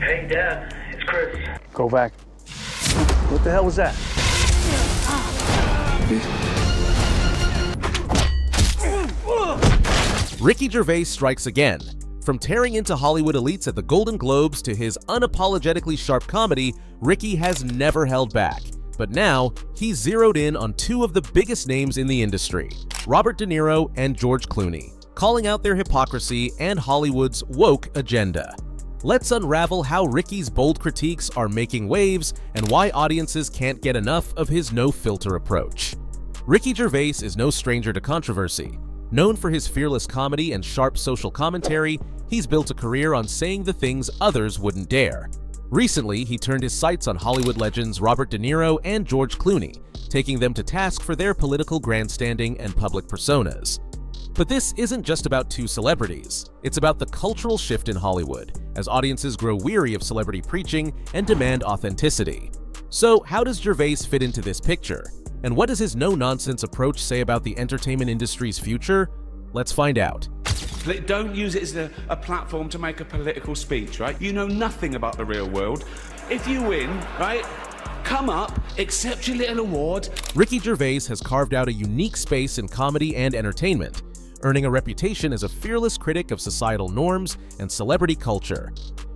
Hey, Dad, it's Chris. Go back. What the hell was that? Ricky Gervais strikes again. From tearing into Hollywood elites at the Golden Globes to his unapologetically sharp comedy, Ricky has never held back. But now, he's zeroed in on two of the biggest names in the industry, Robert De Niro and George Clooney, calling out their hypocrisy and Hollywood's woke agenda. Let's unravel how Ricky's bold critiques are making waves and why audiences can't get enough of his no-filter approach. Ricky Gervais is no stranger to controversy. Known for his fearless comedy and sharp social commentary, he's built a career on saying the things others wouldn't dare. Recently, he turned his sights on Hollywood legends Robert De Niro and George Clooney, taking them to task for their political grandstanding and public personas. But this isn't just about two celebrities. It's about the cultural shift in Hollywood, as audiences grow weary of celebrity preaching and demand authenticity. So, how does Gervais fit into this picture? And what does his no-nonsense approach say about the entertainment industry's future? Let's find out. Don't use it as a platform to make a political speech, right? You know nothing about the real world. If you win, right, come up, accept your little award. Ricky Gervais has carved out a unique space in comedy and entertainment, earning a reputation as a fearless critic of societal norms and celebrity culture.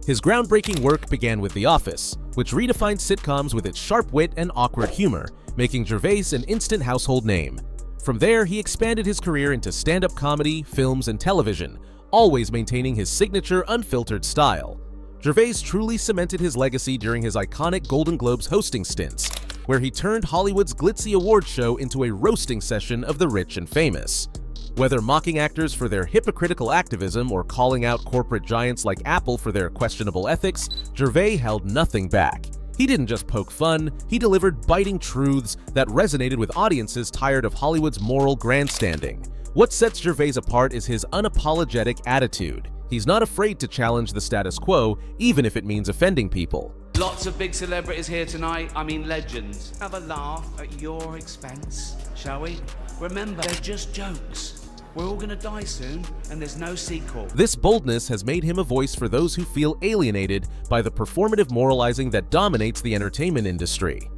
His groundbreaking work began with The Office, which redefined sitcoms with its sharp wit and awkward humor, making Gervais an instant household name. From there, he expanded his career into stand-up comedy, films, and television, always maintaining his signature unfiltered style. Gervais truly cemented his legacy during his iconic Golden Globes hosting stints, where he turned Hollywood's glitzy award show into a roasting session of the rich and famous. Whether mocking actors for their hypocritical activism or calling out corporate giants like Apple for their questionable ethics, Gervais held nothing back. He didn't just poke fun, he delivered biting truths that resonated with audiences tired of Hollywood's moral grandstanding. What sets Gervais apart is his unapologetic attitude. He's not afraid to challenge the status quo, even if it means offending people. Lots of big celebrities here tonight, I mean legends. Have a laugh at your expense, shall we? Remember, they're just jokes. We're all gonna die soon, and there's no sequel. This boldness has made him a voice for those who feel alienated by the performative moralizing that dominates the entertainment industry.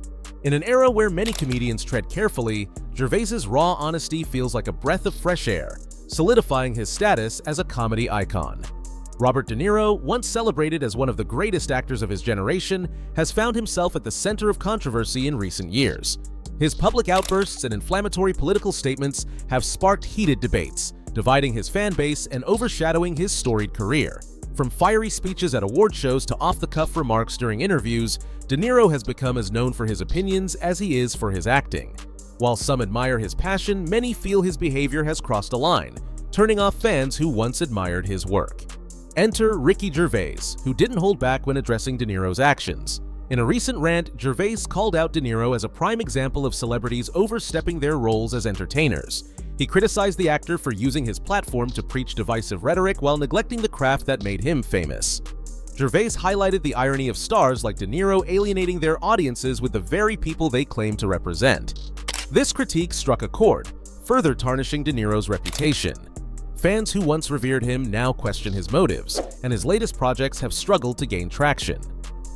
In an era where many comedians tread carefully, Gervais's raw honesty feels like a breath of fresh air, solidifying his status as a comedy icon. Robert De Niro, once celebrated as one of the greatest actors of his generation, has found himself at the center of controversy in recent years. His public outbursts and inflammatory political statements have sparked heated debates, dividing his fan base and overshadowing his storied career. From fiery speeches at award shows to off-the-cuff remarks during interviews, De Niro has become as known for his opinions as he is for his acting. While some admire his passion, many feel his behavior has crossed a line, turning off fans who once admired his work. Enter Ricky Gervais, who didn't hold back when addressing De Niro's actions. In a recent rant, Gervais called out De Niro as a prime example of celebrities overstepping their roles as entertainers. He criticized the actor for using his platform to preach divisive rhetoric while neglecting the craft that made him famous. Gervais highlighted the irony of stars like De Niro alienating their audiences with the very people they claim to represent. This critique struck a chord, further tarnishing De Niro's reputation. Fans who once revered him now question his motives, and his latest projects have struggled to gain traction.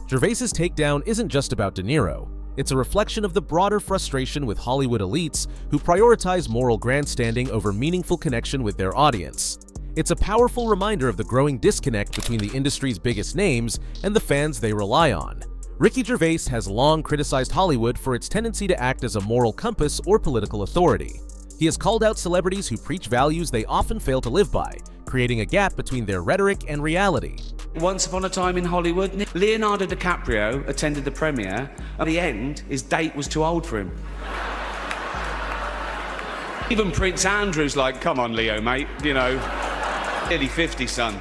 Gervais's takedown isn't just about De Niro. It's a reflection of the broader frustration with Hollywood elites who prioritize moral grandstanding over meaningful connection with their audience. It's a powerful reminder of the growing disconnect between the industry's biggest names and the fans they rely on. Ricky Gervais has long criticized Hollywood for its tendency to act as a moral compass or political authority. He has called out celebrities who preach values they often fail to live by, creating a gap between their rhetoric and reality. Once upon a time in Hollywood, Leonardo DiCaprio attended the premiere. At the end, his date was too old for him. Even Prince Andrew's like, come on, Leo, mate, you know, nearly 50, son.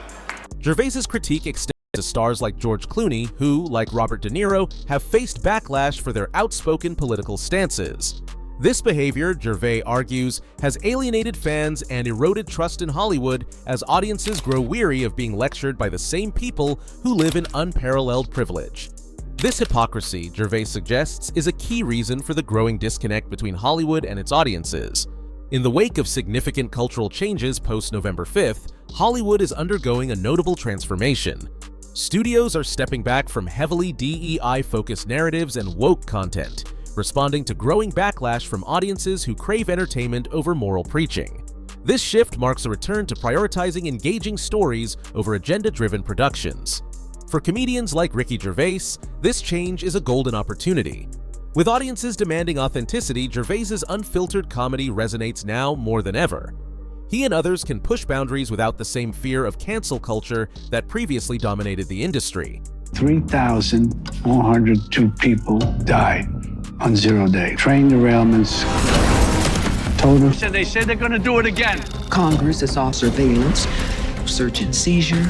Gervais's critique extends to stars like George Clooney, who, like Robert De Niro, have faced backlash for their outspoken political stances. This behavior, Gervais argues, has alienated fans and eroded trust in Hollywood as audiences grow weary of being lectured by the same people who live in unparalleled privilege. This hypocrisy, Gervais suggests, is a key reason for the growing disconnect between Hollywood and its audiences. In the wake of significant cultural changes post-November 5th, Hollywood is undergoing a notable transformation. Studios are stepping back from heavily DEI-focused narratives and woke content, responding to growing backlash from audiences who crave entertainment over moral preaching. This shift marks a return to prioritizing engaging stories over agenda-driven productions. For comedians like Ricky Gervais, this change is a golden opportunity. With audiences demanding authenticity, Gervais's unfiltered comedy resonates now more than ever. He and others can push boundaries without the same fear of cancel culture that previously dominated the industry. 3,402 people died on 0 day. Train derailments, total. They said they're gonna do it again. Congress is off surveillance, search and seizure.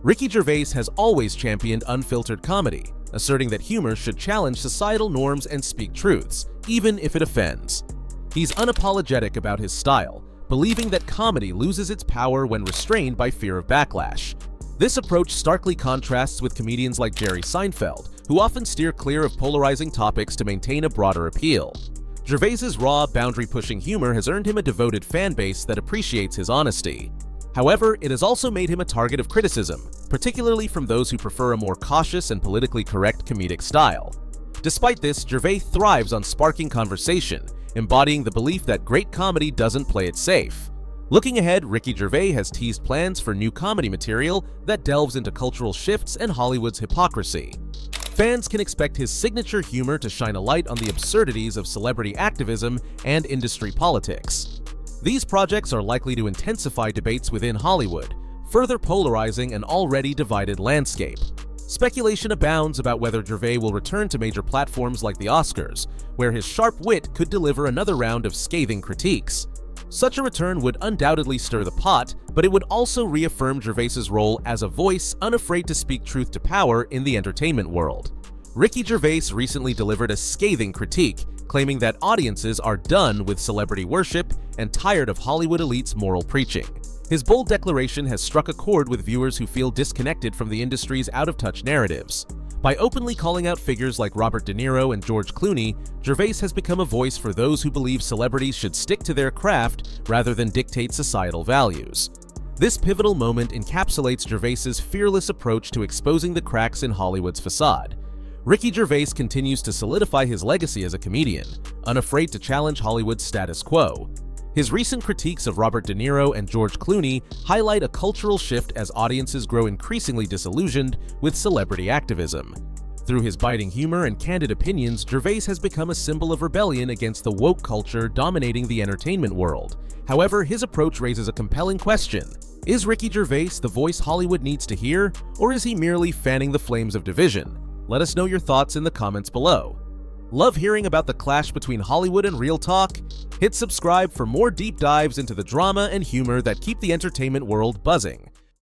Ricky Gervais has always championed unfiltered comedy, asserting that humor should challenge societal norms and speak truths, even if it offends. He's unapologetic about his style, believing that comedy loses its power when restrained by fear of backlash. This approach starkly contrasts with comedians like Jerry Seinfeld, who often steer clear of polarizing topics to maintain a broader appeal. Gervais's raw, boundary-pushing humor has earned him a devoted fan base that appreciates his honesty. However, it has also made him a target of criticism, particularly from those who prefer a more cautious and politically correct comedic style. Despite this, Gervais thrives on sparking conversation, embodying the belief that great comedy doesn't play it safe. Looking ahead, Ricky Gervais has teased plans for new comedy material that delves into cultural shifts and Hollywood's hypocrisy. Fans can expect his signature humor to shine a light on the absurdities of celebrity activism and industry politics. These projects are likely to intensify debates within Hollywood, further polarizing an already divided landscape. Speculation abounds about whether Gervais will return to major platforms like the Oscars, where his sharp wit could deliver another round of scathing critiques. Such a return would undoubtedly stir the pot, but it would also reaffirm Gervais's role as a voice unafraid to speak truth to power in the entertainment world. Ricky Gervais recently delivered a scathing critique, claiming that audiences are done with celebrity worship and tired of Hollywood elite's moral preaching. His bold declaration has struck a chord with viewers who feel disconnected from the industry's out-of-touch narratives. By openly calling out figures like Robert De Niro and George Clooney, Gervais has become a voice for those who believe celebrities should stick to their craft rather than dictate societal values. This pivotal moment encapsulates Gervais's fearless approach to exposing the cracks in Hollywood's facade. Ricky Gervais continues to solidify his legacy as a comedian, unafraid to challenge Hollywood's status quo. His recent critiques of Robert De Niro and George Clooney highlight a cultural shift as audiences grow increasingly disillusioned with celebrity activism. Through his biting humor and candid opinions, Gervais has become a symbol of rebellion against the woke culture dominating the entertainment world. However, his approach raises a compelling question. Is Ricky Gervais the voice Hollywood needs to hear, or is he merely fanning the flames of division? Let us know your thoughts in the comments below. Love hearing about the clash between Hollywood and real talk? Hit subscribe for more deep dives into the drama and humor that keep the entertainment world buzzing.